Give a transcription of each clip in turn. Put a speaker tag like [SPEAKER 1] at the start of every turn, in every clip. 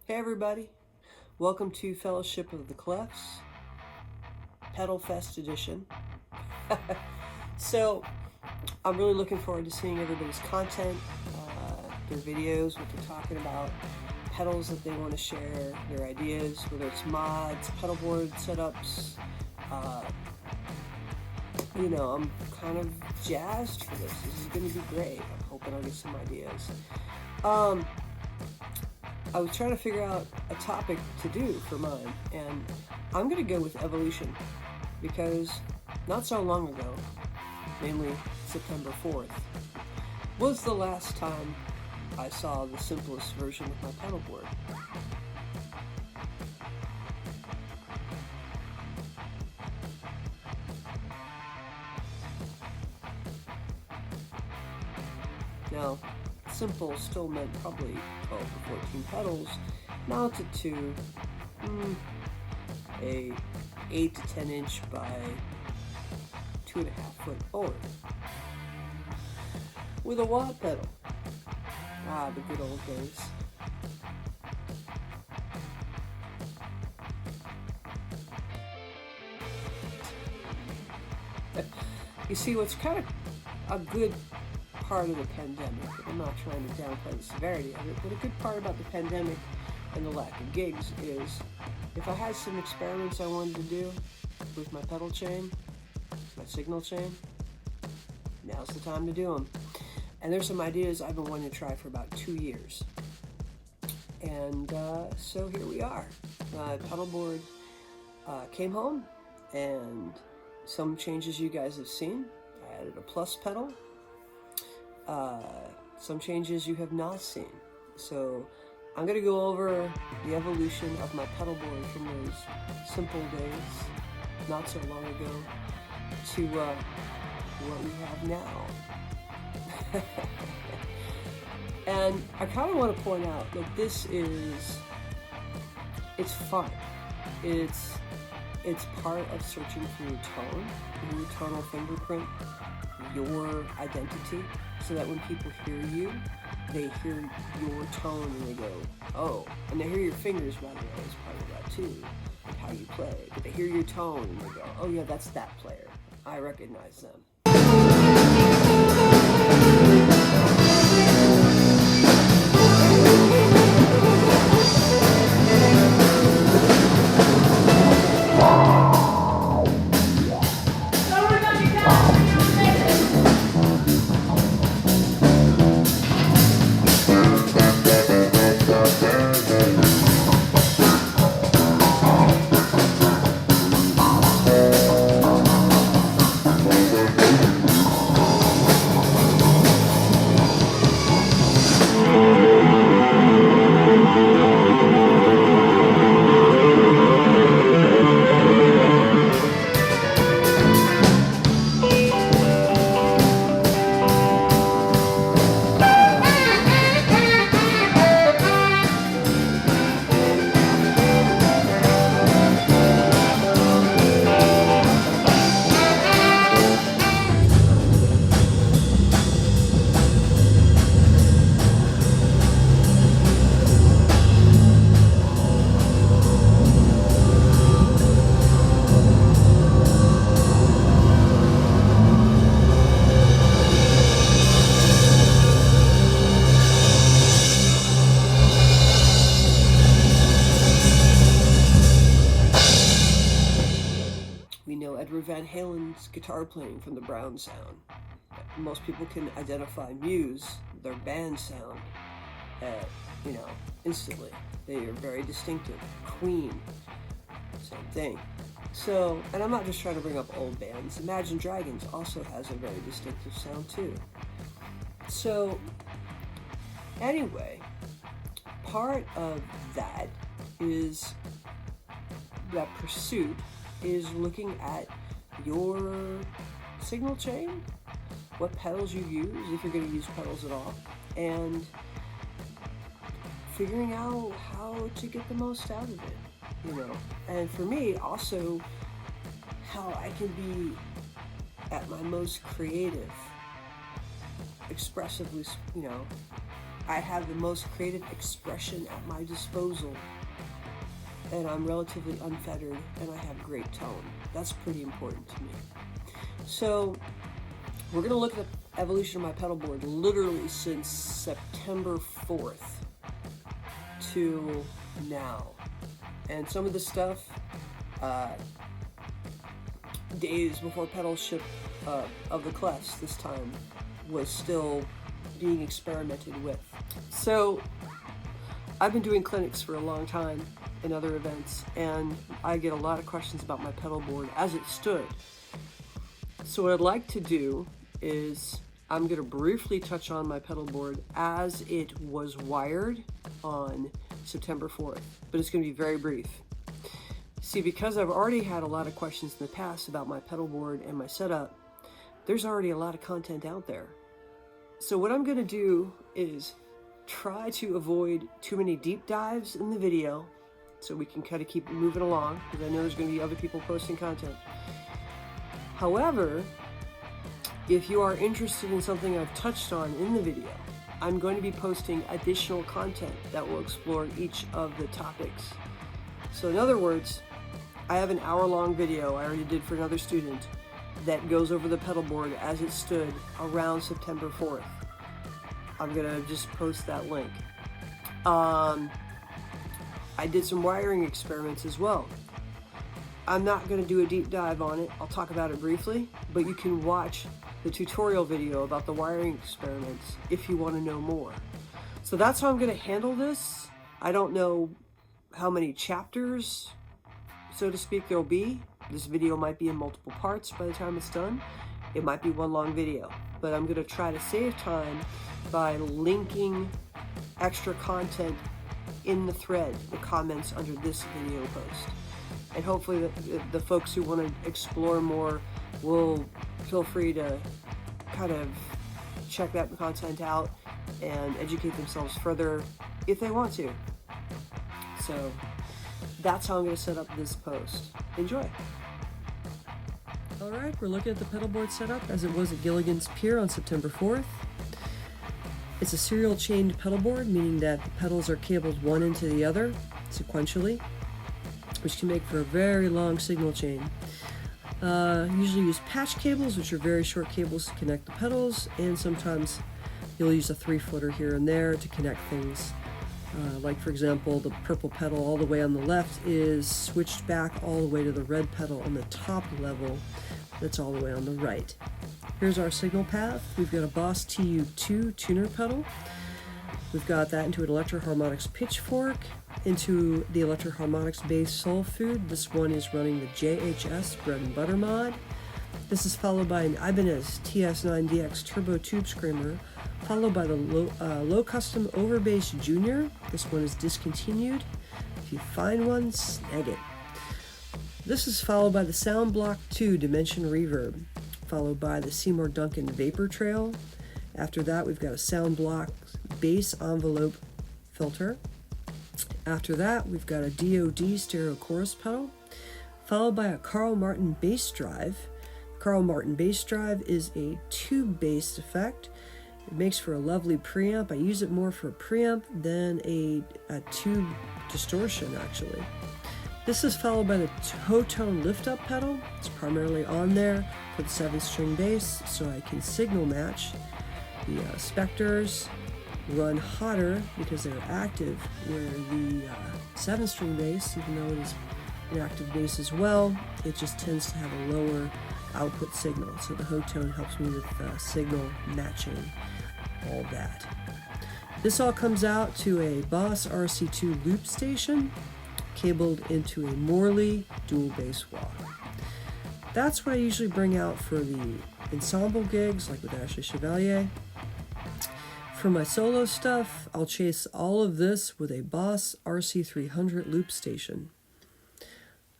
[SPEAKER 1] Hey everybody, welcome to Fellowship of the Clefs, PEDALFEST edition. So, I'm really looking forward to seeing everybody's content, their videos, what they're talking about, pedals that they want to share, their ideas, whether it's mods, pedal board setups. I'm kind of jazzed for this. This is going to be great. I'm hoping I'll get some ideas. I was trying to figure out a topic to do for mine, and I'm going to go with evolution because not so long ago, mainly September 4th, was the last time I saw the simplest version of my pedal board. Now, simple still meant probably 12 or 14 pedals, mounted to a 8 to 10 inch by 2.5 foot board with a wah pedal. The good old days. You see, what's kind of a good part of the pandemic, I'm not trying to downplay the severity of it, but a good part about the pandemic and the lack of gigs is if I had some experiments I wanted to do with my pedal chain, my signal chain, now's the time to do them. And there's some ideas I've been wanting to try for about 2 years. And so here we are. My pedal board came home, and some changes you guys have seen. I added a plus pedal. Some changes you have not seen. So I'm going to go over the evolution of my pedal board from those simple days, not so long ago, to what we have now. And I kind of want to point out that it's fun. It's part of searching for your tone, your tonal fingerprint, your identity, so that when people hear you, they hear your tone and they go, oh, and they hear your fingers, by the way, as part of that too, and how you play. But they hear your tone and they go, oh yeah, that's that player. I recognize them. Van Halen's guitar playing from the Brown sound. Most people can identify Muse, their band sound, instantly. They are very distinctive. Queen, same thing. So, and I'm not just trying to bring up old bands. Imagine Dragons also has a very distinctive sound too. So, anyway, part of that pursuit is looking at your signal chain, what pedals you use, if you're going to use pedals at all, and figuring out how to get the most out of it, And for me, also, how I can be at my most creative, expressively, I have the most creative expression at my disposal, and I'm relatively unfettered, and I have great tone. That's pretty important to me. So we're going to look at the evolution of my pedal board literally since September 4th to now. And some of the stuff, days before pedal ship of the Clefs this time, was still being experimented with. So I've been doing clinics for a long time and other events, and I get a lot of questions about my pedal board as it stood. So what I'd like to do is I'm going to briefly touch on my pedal board as it was wired on September 4th, but it's going to be very brief. See, because I've already had a lot of questions in the past about my pedal board and my setup, there's already a lot of content out there. So what I'm going to do is try to avoid too many deep dives in the video so we can kind of keep moving along, because I know there's going to be other people posting content. However, if you are interested in something I've touched on in the video, I'm going to be posting additional content that will explore each of the topics. So in other words, I have an hour-long video I already did for another student that goes over the pedal board as it stood around September 4th. I'm going to just post that link. I did some wiring experiments as well. I'm not going to do a deep dive on it. I'll talk about it briefly, but you can watch the tutorial video about the wiring experiments if you want to know more. So that's how I'm going to handle this. I don't know how many chapters, so to speak, there'll be. This video might be in multiple parts by the time it's done. It might be one long video, but I'm going to try to save time by linking extra content in the thread, the comments under this video post. And hopefully the folks who want to explore more will feel free to kind of check that content out and educate themselves further if they want to. So that's how I'm going to set up this post. Enjoy. All right, we're looking at the pedal board setup as it was at Gilligan's Pier on September 4th. It's a serial chained pedal board, meaning that the pedals are cabled one into the other sequentially, which can make for a very long signal chain. Usually use patch cables, which are very short cables to connect the pedals, and sometimes you'll use a 3-footer here and there to connect things. Like for example, the purple pedal all the way on the left is switched back all the way to the red pedal on the top level that's all the way on the right. Here's our signal path. We've got a Boss TU2 tuner pedal. We've got that into an Electro-Harmonix pitchfork, into the Electro-Harmonix base Soul Food. This one is running the JHS bread and butter mod. This is followed by an Ibanez TS9DX turbo tube screamer, followed by the low custom overbass junior. This one is discontinued. If you find one, snag it. This is followed by the Sound Block 2 Dimension Reverb, followed by the Seymour Duncan Vapor Trail. After that, we've got a Sound Block bass envelope filter. After that, we've got a DoD stereo chorus pedal, followed by a Carl Martin bass drive. Carl Martin bass drive is a tube-based effect. It makes for a lovely preamp. I use it more for a preamp than a tube distortion, actually. This is followed by the Toe-Tone lift-up pedal. It's primarily on there for the 7-string bass, so I can signal match. The Spectres run hotter because they're active, where the 7-string bass, even though it is an active bass as well, it just tends to have a lower output signal. So the Toe-Tone helps me with signal matching, all that. This all comes out to a Boss RC2 loop station, cabled into a Morley dual bass wah. That's what I usually bring out for the ensemble gigs, like with Ashley Chevalier. For my solo stuff, I'll chase all of this with a Boss RC300 loop station.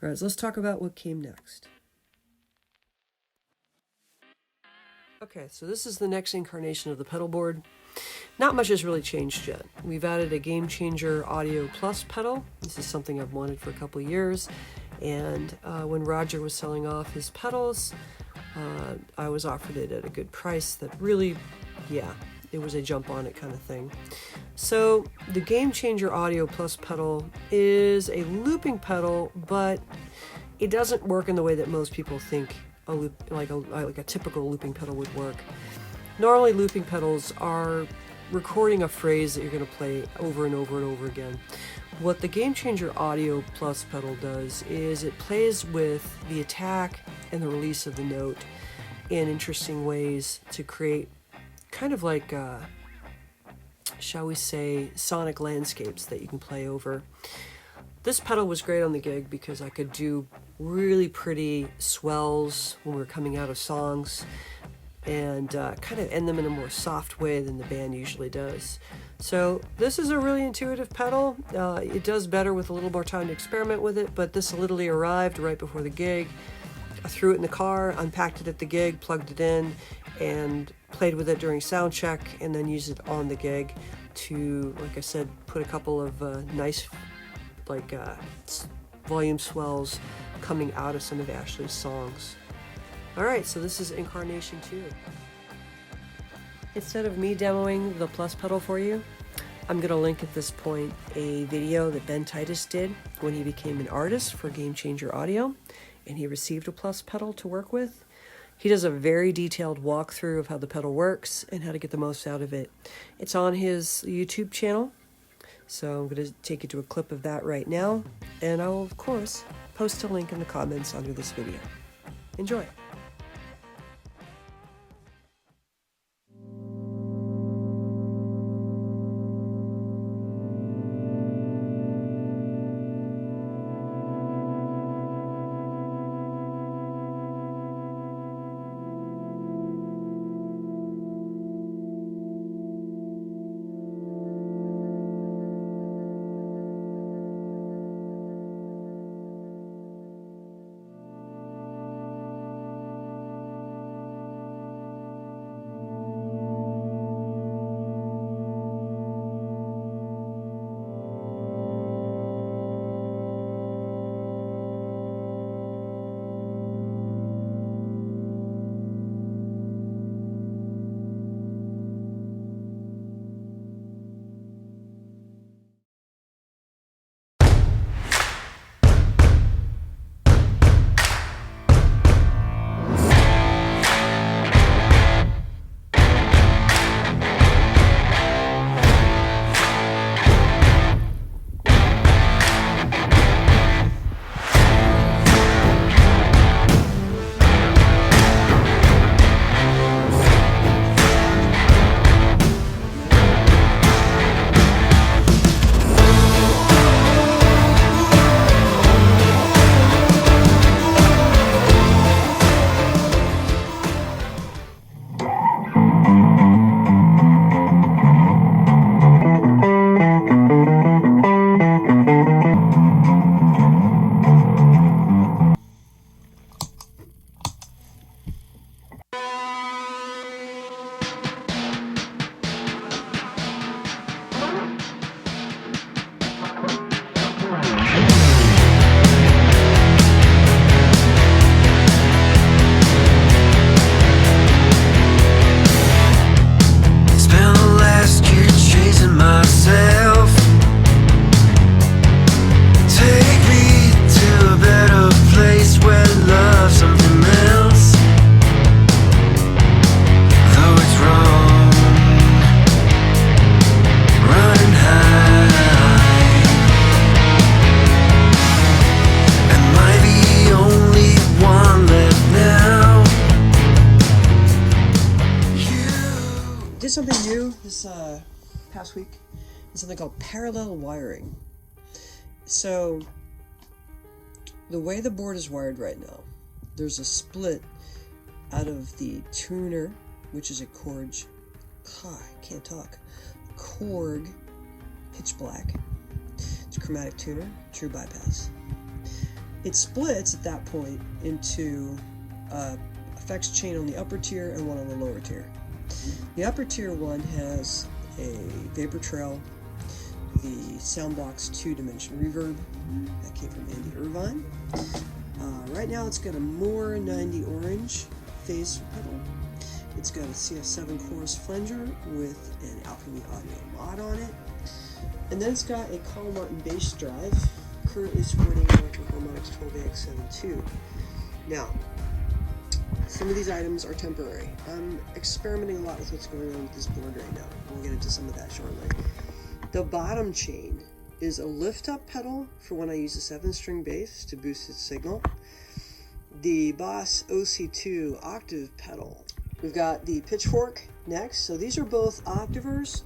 [SPEAKER 1] All right, so let's talk about what came next. Okay, so this is the next incarnation of the pedal board. Not much has really changed yet. We've added a Game Changer Audio Plus pedal. This is something I've wanted for a couple of years, and when Roger was selling off his pedals, I was offered it at a good price that really, it was a jump on it kind of thing. So the Game Changer Audio Plus pedal is a looping pedal, but it doesn't work in the way that most people think like a typical looping pedal would work. Normally looping pedals are recording a phrase that you're going to play over and over and over again. What the Game Changer Audio Plus pedal does is it plays with the attack and the release of the note in interesting ways to create kind of like, shall we say, sonic landscapes that you can play over. This pedal was great on the gig because I could do really pretty swells when we were coming out of songs and kind of end them in a more soft way than the band usually does. So this is a really intuitive pedal. It does better with a little more time to experiment with it, but this literally arrived right before the gig. I threw it in the car, unpacked it at the gig, plugged it in, and played with it during sound check, and then used it on the gig to, like I said, put a couple of nice volume swells coming out of some of Ashley's songs. Alright, so this is Incarnation 2. Instead of me demoing the Plus pedal for you, I'm going to link at this point a video that Ben Titus did when he became an artist for Game Changer Audio, and he received a Plus pedal to work with. He does a very detailed walkthrough of how the pedal works and how to get the most out of it. It's on his YouTube channel, so I'm going to take you to a clip of that right now, and I will, of course, post a link in the comments under this video. Enjoy! Something new this past week is something called parallel wiring. So the way the board is wired right now, there's a split out of the tuner, which is a Korg, Korg pitch black. It's a chromatic tuner, true bypass. It splits at that point into effects chain on the upper tier and one on the lower tier. The upper tier one has a vapor trail, the Soundbox 2-dimension reverb that came from Andy Irvine. Right now it's got a more 90 orange phase pedal. It's got a CS7 chorus flanger with an Alchemy Audio mod on it. And then it's got a Carl Martin bass drive, currently supporting Electro Harmonix 12AX72. Now, some of these items are temporary. I'm experimenting a lot with what's going on with this board right now. We'll get into some of that shortly. The bottom chain is a lift-up pedal for when I use a 7-string bass to boost its signal. The Boss OC2 octave pedal. We've got the Pitchfork next. So these are both octavers.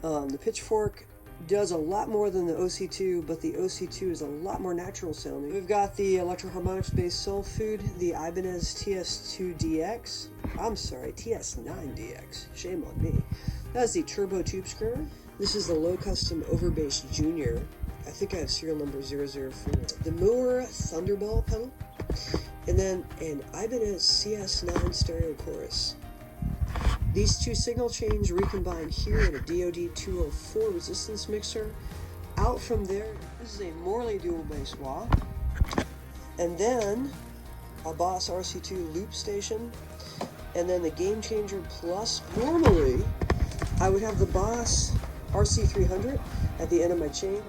[SPEAKER 1] The Pitchfork does a lot more than the OC2, but the OC2 is a lot more natural sounding. We've got the Electro Harmonix based soul food, the Ibanez TS2DX. I'm sorry, TS9DX. Shame on me. That's the Turbo Tube Screamer. This is the Low Custom Overbass Junior. I think I have serial number 004. The Moore Thunderball pedal. And then an Ibanez CS9 stereo chorus. These two signal chains recombine here in a DoD 204 resistance mixer. Out from there, this is a Morley dual bass wah. And then a Boss RC2 loop station. And then the Game Changer Plus. Normally, I would have the Boss RC300 at the end of my chain.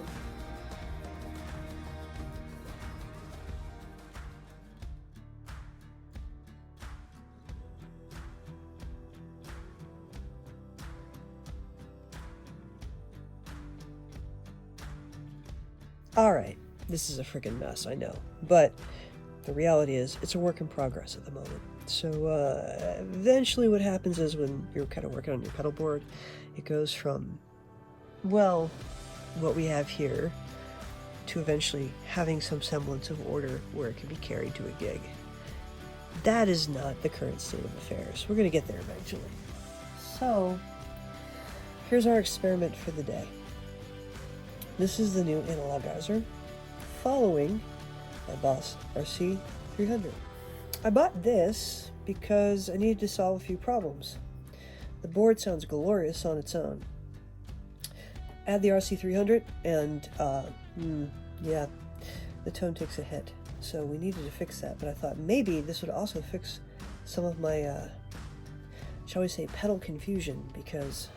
[SPEAKER 1] Alright, this is a freaking mess, I know. But the reality is, it's a work in progress at the moment. So eventually what happens is when you're kind of working on your pedal board, it goes from, well, what we have here to eventually having some semblance of order where it can be carried to a gig. That is not the current state of affairs. We're going to get there eventually. So, here's our experiment for the day. This is the new analogizer following my Boss RC300. I bought this because I needed to solve a few problems. The board sounds glorious on its own. Add the RC300 and yeah, the tone takes a hit. So we needed to fix that, but I thought maybe this would also fix some of my, shall we say, pedal confusion, because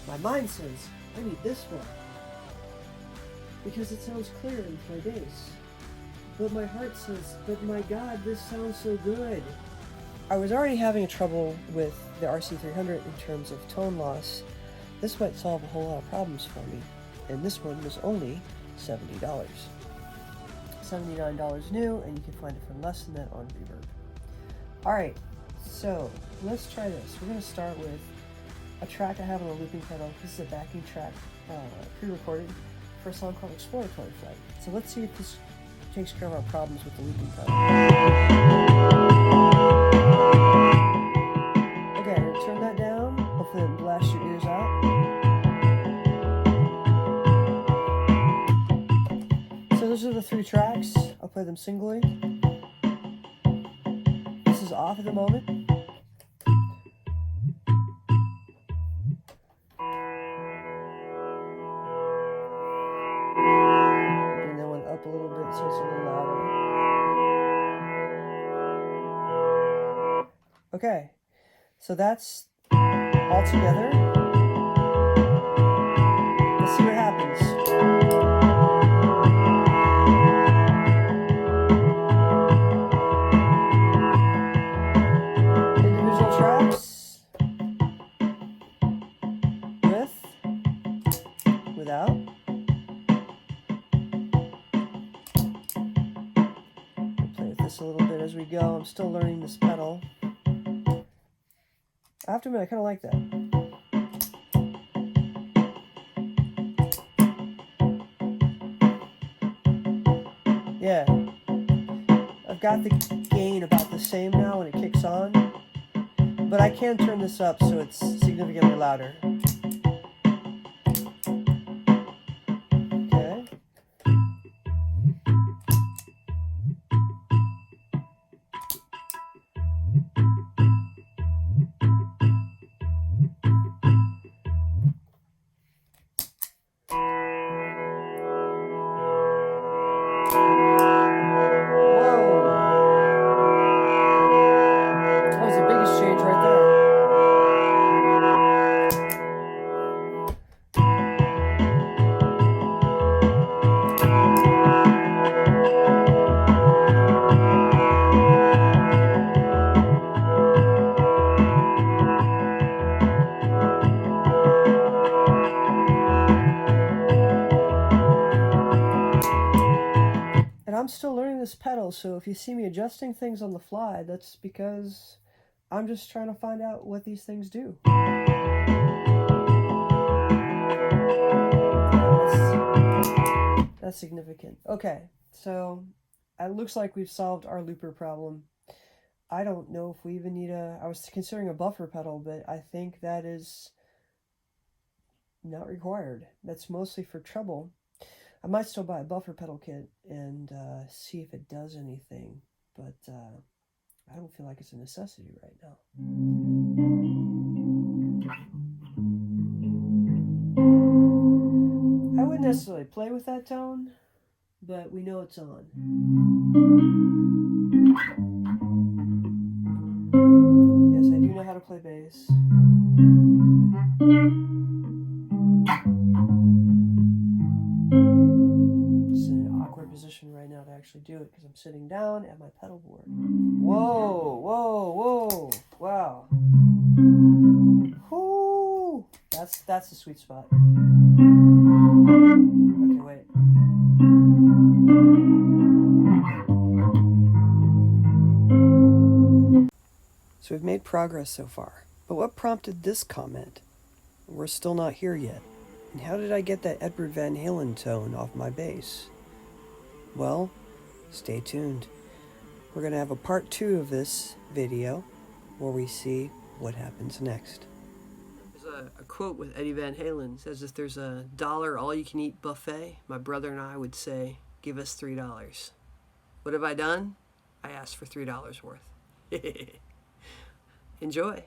[SPEAKER 1] my mind says, I need this one, because it sounds clear in my bass. But my heart says, but my God, this sounds so good. I was already having trouble with the RC300 in terms of tone loss. This might solve a whole lot of problems for me. And this one was only $70. $79 new, and you can find it for less than that on Reverb. Alright, so let's try this. We're going to start with a track I have on a looping pedal. This is a backing track, pre-recorded, for a song called Exploratory Flight. So let's see if this takes care of our problems with the looping pedal. Okay, I'm gonna turn that down. Hopefully it blasts your ears out. So those are the three tracks. I'll play them singly. This is off at the moment. A little bit so it's a little louder. Okay, so that's all together. Let's see what happens. Individual tracks with, without. A little bit as we go. I'm still learning this pedal. I have to admit, I kind of like that. Yeah. I've got the gain about the same now when it kicks on, but I can turn this up so it's significantly louder. That was the biggest change right there. this pedal, so if you see me adjusting things on the fly, that's because I'm just trying to find out what these things do. That's significant. Okay, so it looks like we've solved our looper problem. I don't know if we even need I was considering a buffer pedal, but I think that is not required. That's mostly for treble. I might still buy a buffer pedal kit and see if it does anything, but I don't feel like it's a necessity right now. I wouldn't necessarily play with that tone, but we know it's on. Yes, I do know how to play bass. It's in an awkward position right now to actually do it because I'm sitting down at my pedal board. Whoa, whoa, whoa, wow. Whoo! That's the sweet spot. Okay, wait. So we've made progress so far, but what prompted this comment? We're still not here yet. And how did I get that Edward Van Halen tone off my bass? Well, stay tuned. We're going to have a part 2 of this video where we see what happens next. There's a quote with Eddie Van Halen. It says, if there's a $1 all-you-can-eat buffet, my brother and I would say, give us $3. What have I done? I asked for $3 worth. Enjoy.